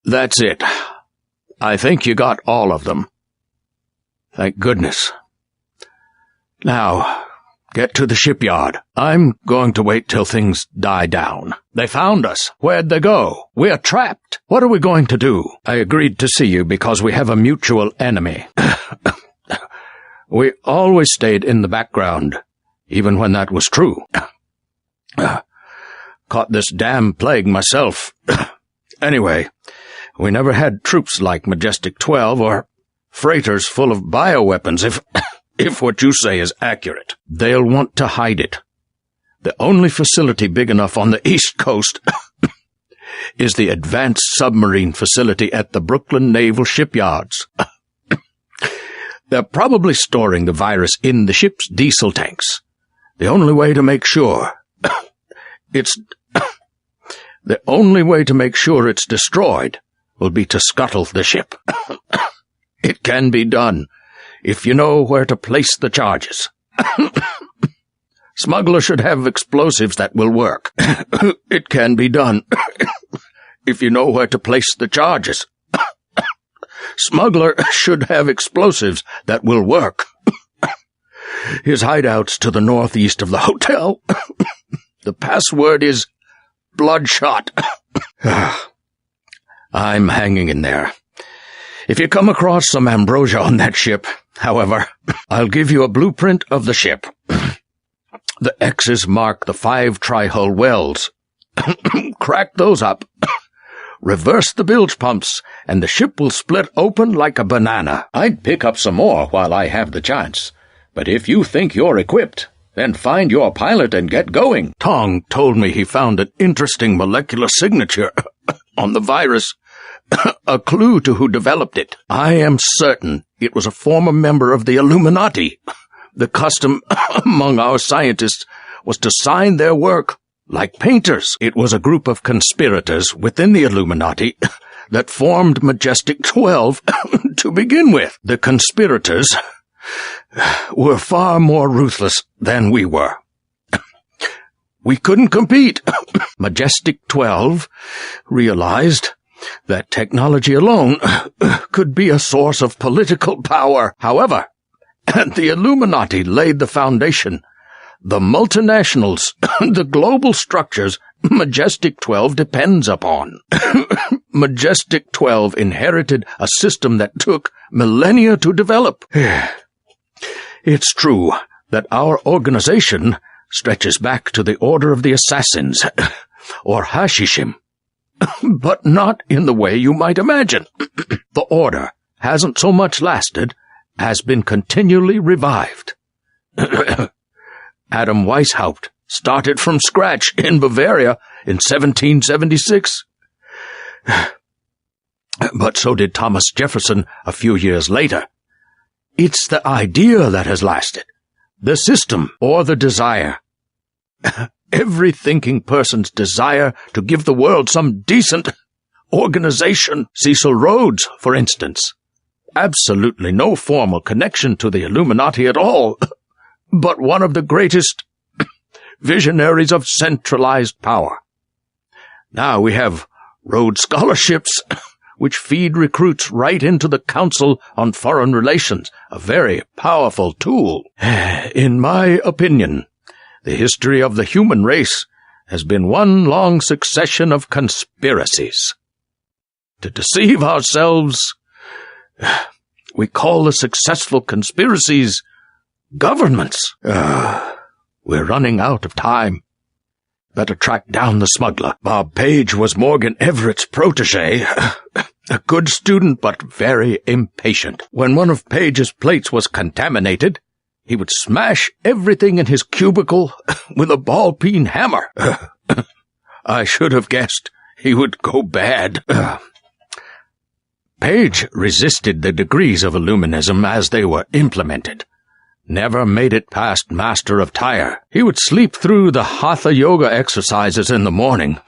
That's it. I think you got all of them. Thank goodness. Now, get to the shipyard. I'm going to wait till things die down. They found us. Where'd they go? We're trapped. What are we going to do? I agreed to see you because we have a mutual enemy. We always stayed in the background, even when that was true. Caught this damn plague myself. Anyway, we never had troops like Majestic 12 or freighters full of bioweapons, if what you say is accurate. They'll want to hide it. The only facility big enough on the East Coast is the Advanced Submarine Facility at the Brooklyn Naval Shipyards. They're probably storing the virus in the ship's diesel tanks. The only way to make sure it's destroyed will be to scuttle the ship. It can be done if you know where to place the charges. Smuggler should have explosives that will work. It can be done if you know where to place the charges. Smuggler should have explosives that will work. His hideout's to the northeast of the hotel. The password is Bloodshot. I'm hanging in there. If you come across some ambrosia on that ship, however, I'll give you a blueprint of the ship. The X's mark the 5 tri-hull wells. Crack those up. Reverse the bilge pumps, and the ship will split open like a banana. I'd pick up some more while I have the chance. But if you think you're equipped, then find your pilot and get going. Tong told me he found an interesting molecular signature on the virus. A clue to who developed it. I am certain it was a former member of the Illuminati. The custom among our scientists was to sign their work like painters. It was a group of conspirators within the Illuminati that formed Majestic 12 to begin with. The conspirators were far more ruthless than we were. We couldn't compete. Majestic 12 realized that technology alone could be a source of political power. However, the Illuminati laid the foundation. The multinationals, the global structures Majestic 12 depends upon. Majestic 12 inherited a system that took millennia to develop. It's true that our organization stretches back to the Order of the Assassins, or Hashishim, but not in the way you might imagine. The Order hasn't so much lasted as been continually revived. Adam Weishaupt started from scratch in Bavaria in 1776. But so did Thomas Jefferson a few years later. It's the idea that has lasted, the system or the desire. Every thinking person's desire to give the world some decent organization. Cecil Rhodes, for instance. Absolutely no formal connection to the Illuminati at all, but one of the greatest visionaries of centralized power. Now we have Rhodes Scholarships, which feed recruits right into the Council on Foreign Relations, a very powerful tool. In my opinion, the history of the human race has been one long succession of conspiracies. To deceive ourselves, we call the successful conspiracies governments. We're running out of time. Better track down the smuggler. Bob Page was Morgan Everett's protege. A good student, but very impatient. When one of Page's plates was contaminated, he would smash everything in his cubicle with a ball-peen hammer. I should have guessed he would go bad. Page resisted the degrees of Illuminism as they were implemented. Never made it past Master of Tyre. He would sleep through the Hatha Yoga exercises in the morning,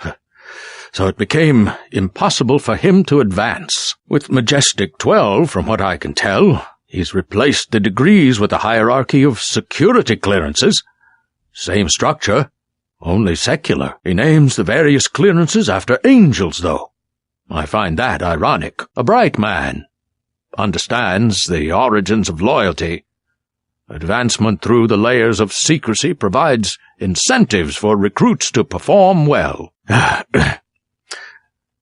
so it became impossible for him to advance. With Majestic 12, from what I can tell, he's replaced the degrees with a hierarchy of security clearances. Same structure, only secular. He names the various clearances after angels, though. I find that ironic. A bright man. Understands the origins of loyalty. Advancement through the layers of secrecy provides incentives for recruits to perform well.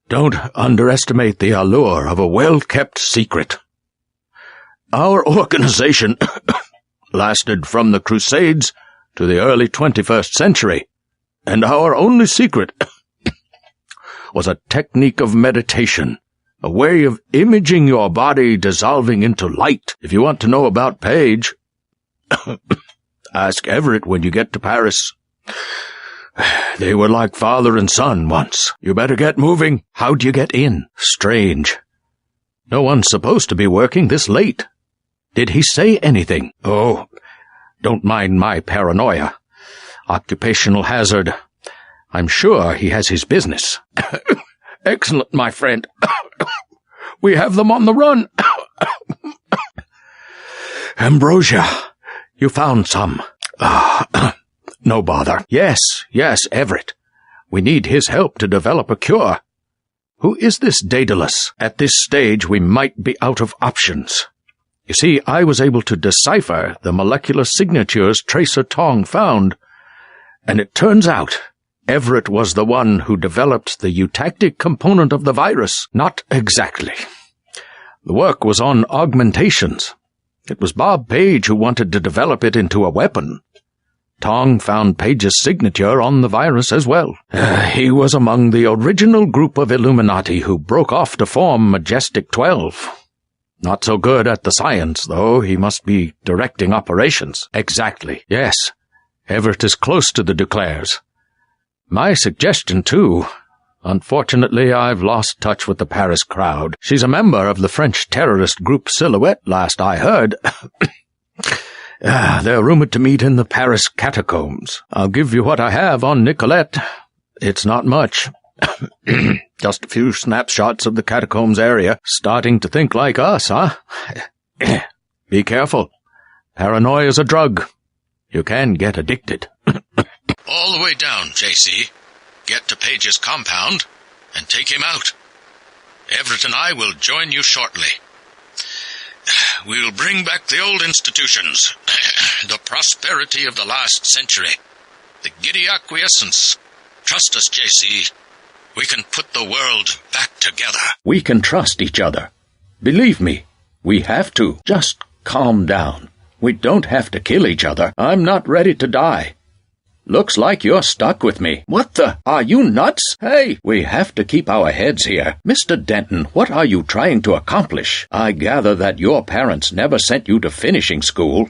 Don't underestimate the allure of a well-kept secret. Our organization lasted from the Crusades to the early 21st century, and our only secret was a technique of meditation, a way of imaging your body dissolving into light. If you want to know about Paige, ask Everett when you get to Paris. They were like father and son once. You better get moving. How'd you get in? Strange. No one's supposed to be working this late. Did he say anything? Oh, don't mind my paranoia. Occupational hazard. I'm sure he has his business. Excellent, my friend. We have them on the run. Ambrosia, you found some. No bother. Yes, Everett. We need his help to develop a cure. Who is this Daedalus? At this stage, we might be out of options. You see, I was able to decipher the molecular signatures Tracer Tong found, and it turns out Everett was the one who developed the eutactic component of the virus. Not exactly. The work was on augmentations. It was Bob Page who wanted to develop it into a weapon. Tong found Page's signature on the virus as well. He was among the original group of Illuminati who broke off to form Majestic 12. Not so good at the science, though. He must be directing operations. Exactly. Yes. Everett is close to the Duclairs. My suggestion, too. Unfortunately, I've lost touch with the Paris crowd. She's a member of the French terrorist group Silhouette, last I heard. They're rumored to meet in the Paris catacombs. I'll give you what I have on Nicolette. It's not much. Just a few snapshots of the catacombs area. Starting to think like us, huh? Be careful. Paranoia's a drug. You can get addicted. All the way down, JC. Get to Page's compound and take him out. Everett and I will join you shortly. We'll bring back the old institutions, the prosperity of the last century, the giddy acquiescence. Trust us, JC. We can put the world back together. We can trust each other. Believe me, we have to. Just calm down. We don't have to kill each other. I'm not ready to die. Looks like you're stuck with me. What the? Are you nuts? Hey, we have to keep our heads here. Mr. Denton, what are you trying to accomplish? I gather that your parents never sent you to finishing school.